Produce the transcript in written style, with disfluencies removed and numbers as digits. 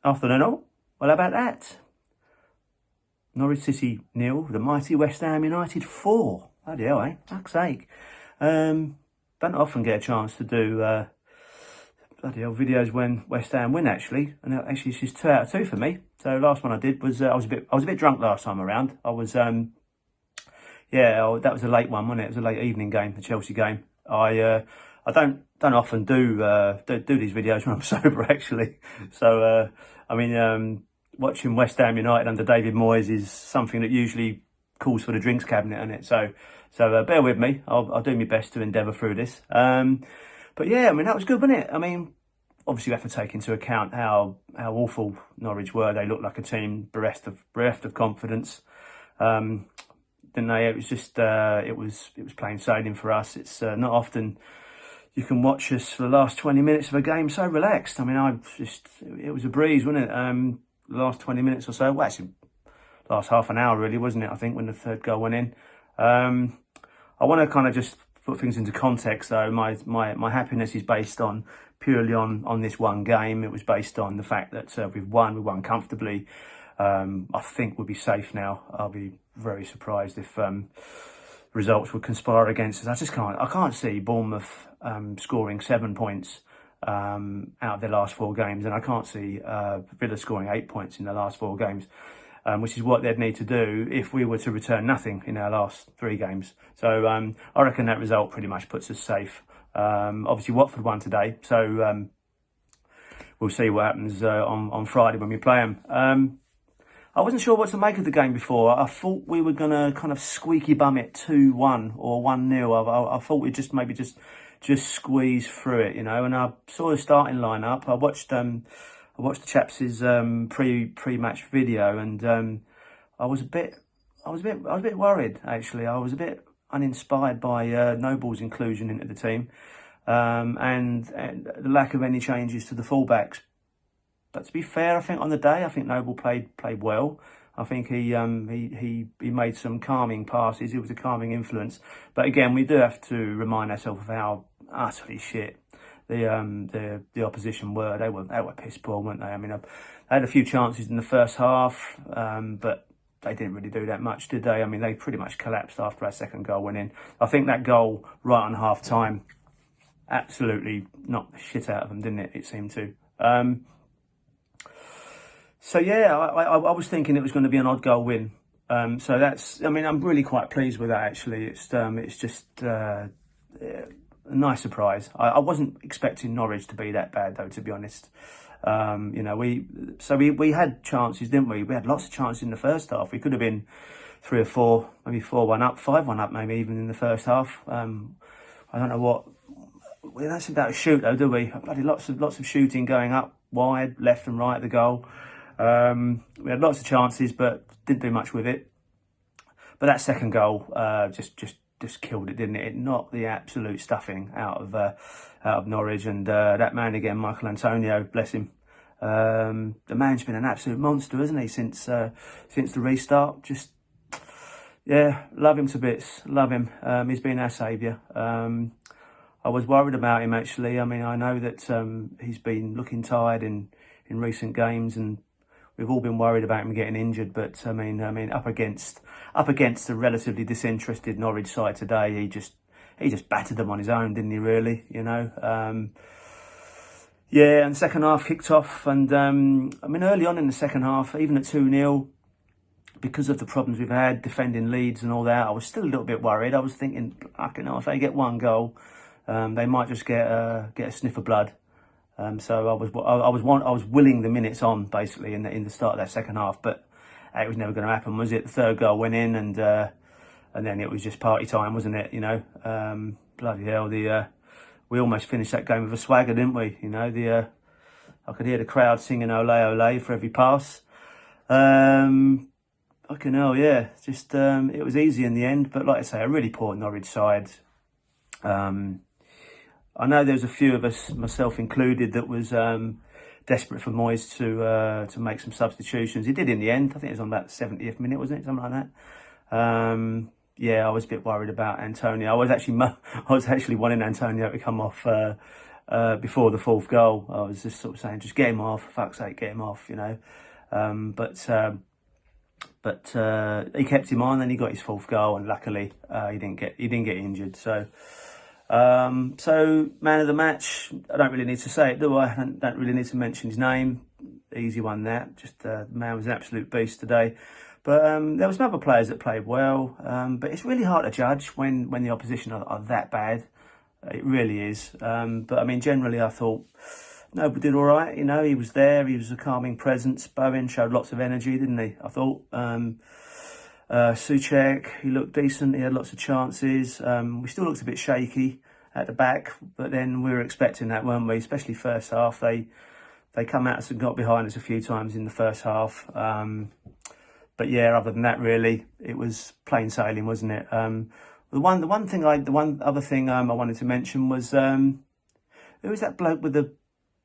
Afternoon all. Well, how about that? Norwich City 0, the mighty West Ham United 4. Bloody hell, eh? Fuck's sake. Don't often get a chance to do bloody hell videos when West Ham win, actually. And actually, it's just 2 out of 2 for me. So last one I did was I was a bit drunk last time around. I was that was a late one, wasn't it? It was a late evening game, the Chelsea game. I don't often do these videos when I'm sober, actually. So watching West Ham United under David Moyes is something that usually calls for the drinks cabinet, isn't it? So bear with me. I'll do my best to endeavour through this. But yeah, I mean, that was good, wasn't it? I mean, obviously you have to take into account how awful Norwich were. They looked like a team bereft of confidence. Didn't they? It was just it was plain sailing for us. It's not often you can watch us for the last 20 minutes of a game so relaxed. I mean, it was a breeze, wasn't it? The last 20 minutes or so. Well, actually, last half an hour really, wasn't it? I think when the third goal went in. I want to kind of just put things into context, though. My happiness is based on purely on this one game. It was based on the fact that we won comfortably. I think we'll be safe now. I'll be very surprised if results would conspire against us. I can't see Bournemouth scoring 7 points out of their last 4 games, and I can't see Villa scoring 8 points in the last 4 games, which is what they'd need to do if we were to return nothing in our last 3 games. So I reckon that result pretty much puts us safe. Obviously Watford won today, so we'll see what happens on Friday when we play them. I wasn't sure what to make of the game before. I thought we were going to kind of squeaky bum it 2-1 or 1-0. I thought we'd maybe just squeeze through it, you know. And I saw the starting lineup. I watched the chaps' pre-match video, and I was a bit worried, actually. I was a bit uninspired by Noble's inclusion into the team, and the lack of any changes to the fullbacks. But to be fair, I think on the day, I think Noble played well. I think he made some calming passes. It was a calming influence. But again, we do have to remind ourselves of how utterly shit the opposition were. They were piss poor, weren't they? I mean, they had a few chances in the first half, but they didn't really do that much, did they? I mean, they pretty much collapsed after our second goal went in. I think that goal right on half time absolutely knocked the shit out of them, didn't it? It seemed to. So yeah, I was thinking it was going to be an odd goal win. So that's, I mean, I'm really quite pleased with that, actually. It's just a nice surprise. I wasn't expecting Norwich to be that bad, though, to be honest. You know, we had chances, didn't we? We had lots of chances in the first half. We could have been 3 or 4, maybe 4-1 up, 5-1 up, maybe even in the first half. I don't know what. We don't seem to shoot, though, do we? Bloody lots of shooting going up wide, left and right of the goal. We had lots of chances, but didn't do much with it. But that second goal just killed it, didn't it? It knocked the absolute stuffing out of Norwich, and that man again, Michael Antonio, bless him. The man's been an absolute monster, hasn't he, since the restart? Just, yeah, love him to bits. Love him. He's been our saviour. I was worried about him, actually. I mean, I know that he's been looking tired in recent games, and we've all been worried about him getting injured. But I mean, up against a relatively disinterested Norwich side today, he just battered them on his own, didn't he? Really, you know. Yeah, and second half kicked off, and I mean, early on in the second half, even at 2-0, because of the problems we've had defending leads and all that, I was still a little bit worried. I was thinking, you know, if they get one goal, they might just get a sniff of blood. So I was willing the minutes on, basically, in the start of that second half, but it was never going to happen, was it? The third goal went in, and then it was just party time, wasn't it? You know, bloody hell, we almost finished that game with a swagger, didn't we? You know, I could hear the crowd singing "Ole Ole" for every pass. Fucking hell, yeah. Just it was easy in the end, but like I say, a really poor Norwich side. I know there was a few of us, myself included, that was desperate for Moyes to make some substitutions. He did in the end. I think it was on about the 70th minute, wasn't it? Something like that. Yeah, I was a bit worried about Antonio. I was actually wanting Antonio to come off before the fourth goal. I was just sort of saying, just get him off, for fuck's sake, get him off, you know. But he kept him on, and he got his fourth goal, and luckily he didn't get injured. So man of the match, I don't really need to say it, do I? I don't really need to mention his name. Easy one, that. Just the man was an absolute beast today. But there was some other players that played well. But it's really hard to judge when the opposition are that bad. It really is. But I mean, generally, I thought Noble did all right. You know, he was there. He was a calming presence. Bowen showed lots of energy, didn't he? I thought. Souček, he looked decent. He had lots of chances. We still looked a bit shaky at the back, but then we were expecting that, weren't we? Especially first half. They come at us and got behind us a few times in the first half. But yeah, other than that, really, it was plain sailing, wasn't it? The one other thing I wanted to mention was who was that bloke with the